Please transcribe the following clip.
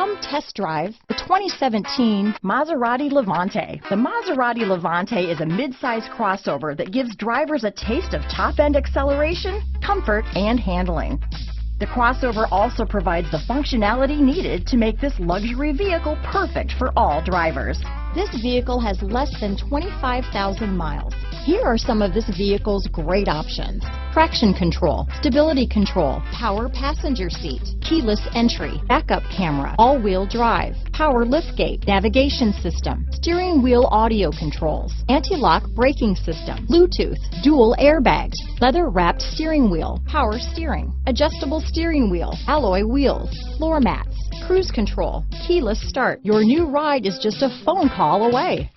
Come test drive the 2017 Maserati Levante. The Maserati Levante is a mid-size crossover that gives drivers a taste of top-end acceleration, comfort, and handling. The crossover also provides the functionality needed to make this luxury vehicle perfect for all drivers. This vehicle has less than 25,000 miles. Here are some of this vehicle's great options: traction control, stability control, power passenger seat, keyless entry, backup camera, all-wheel drive, power liftgate, navigation system, steering wheel audio controls, anti-lock braking system, Bluetooth, dual airbags, leather-wrapped steering wheel, power steering, adjustable steering wheel, alloy wheels, floor mats, cruise control, keyless start. Your new ride is just a phone call away.